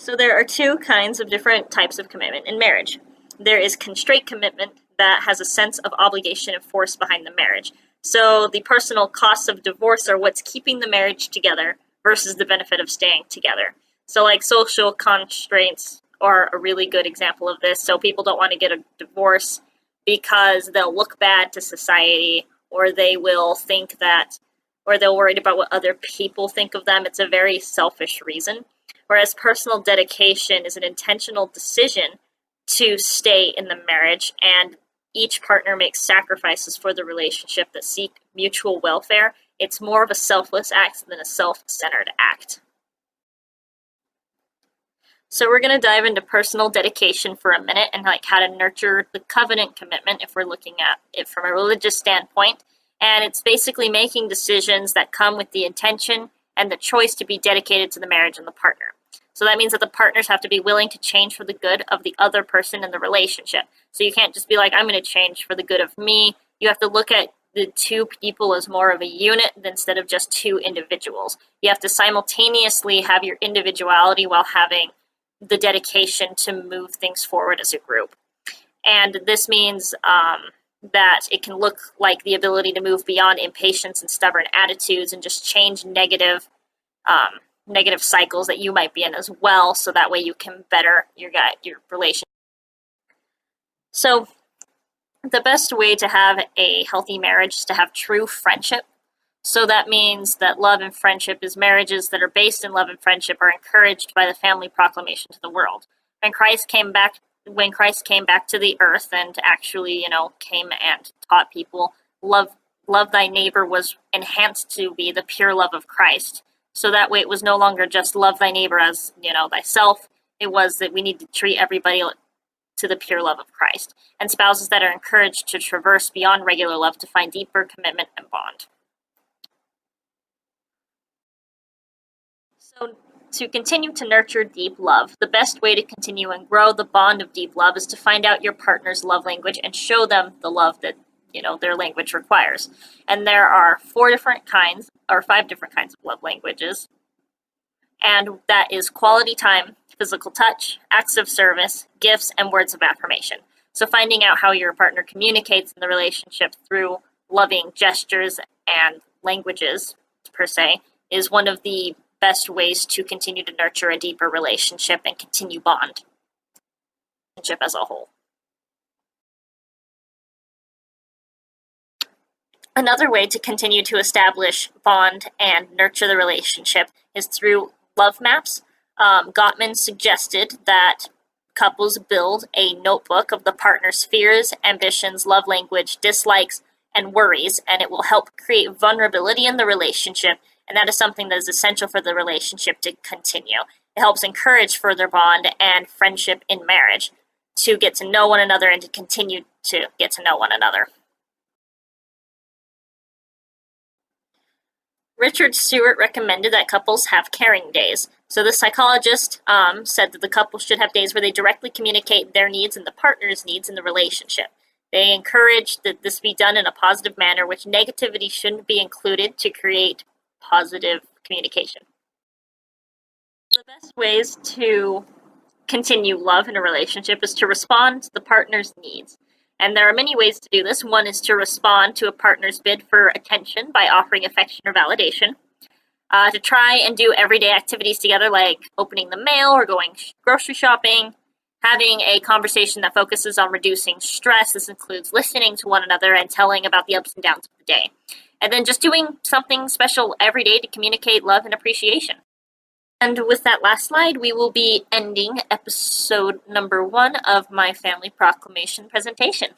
So there are two kinds of different types of commitment in marriage. There is constraint commitment that has a sense of obligation and force behind the marriage. So the personal costs of divorce are what's keeping the marriage together versus the benefit of staying together. So like social constraints are a really good example of this. So people don't want to get a divorce because they'll look bad to society, or they will think that, or they're worried about what other people think of them. It's a very selfish reason. Whereas personal dedication is an intentional decision to stay in the marriage, and each partner makes sacrifices for the relationship that seek mutual welfare. It's more of a selfless act than a self-centered act. So we're going to dive into personal dedication for a minute and how to nurture the covenant commitment if we're looking at it from a religious standpoint. And it's basically making decisions that come with the intention and the choice to be dedicated to the marriage and the partner. So that means that the partners have to be willing to change for the good of the other person in the relationship. So you can't just be like, I'm going to change for the good of me. You have to look at the two people as more of a unit instead of just two individuals. You have to simultaneously have your individuality while having the dedication to move things forward as a group. And this means that it can look like the ability to move beyond impatience and stubborn attitudes and just change negative cycles that you might be in as well, so that way you can better your relationship. So the best way to have a healthy marriage is to have true friendship. So that means that love and friendship is marriages that are based in love and friendship are encouraged by the family proclamation to the world. When Christ came back to the earth and actually, came and taught people, love thy neighbor was enhanced to be the pure love of Christ. So that way it was no longer just love thy neighbor as, thyself. It was that we need to treat everybody to the pure love of Christ. And spouses that are encouraged to traverse beyond regular love to find deeper commitment and bond. So to continue to nurture deep love, the best way to continue and grow the bond of deep love is to find out your partner's love language and show them the love that, their language requires. And there are 5 different kinds of love languages. And that is quality time, physical touch, acts of service, gifts, and words of affirmation. So finding out how your partner communicates in the relationship through loving gestures and languages, per se, is one of the best ways to continue to nurture a deeper relationship and continue bond relationship as a whole. Another way to continue to establish bond and nurture the relationship is through love maps. Gottman suggested that couples build a notebook of the partner's fears, ambitions, love language, dislikes, and worries, and it will help create vulnerability in the relationship. And that is something that is essential for the relationship to continue. It helps encourage further bond and friendship in marriage to get to know one another and to continue to get to know one another. Richard Stewart recommended that couples have caring days. So the psychologist said that the couple should have days where they directly communicate their needs and the partner's needs in the relationship. They encourage that this be done in a positive manner, which negativity shouldn't be included to create positive communication. The best ways to continue love in a relationship is to respond to the partner's needs. And there are many ways to do this. One is to respond to a partner's bid for attention by offering affection or validation. To try and do everyday activities together, like opening the mail or going grocery shopping. Having a conversation that focuses on reducing stress. This includes listening to one another and telling about the ups and downs of the day. And then just doing something special every day to communicate love and appreciation. And with that last slide, we will be ending episode number 1 of my Family Proclamation presentation.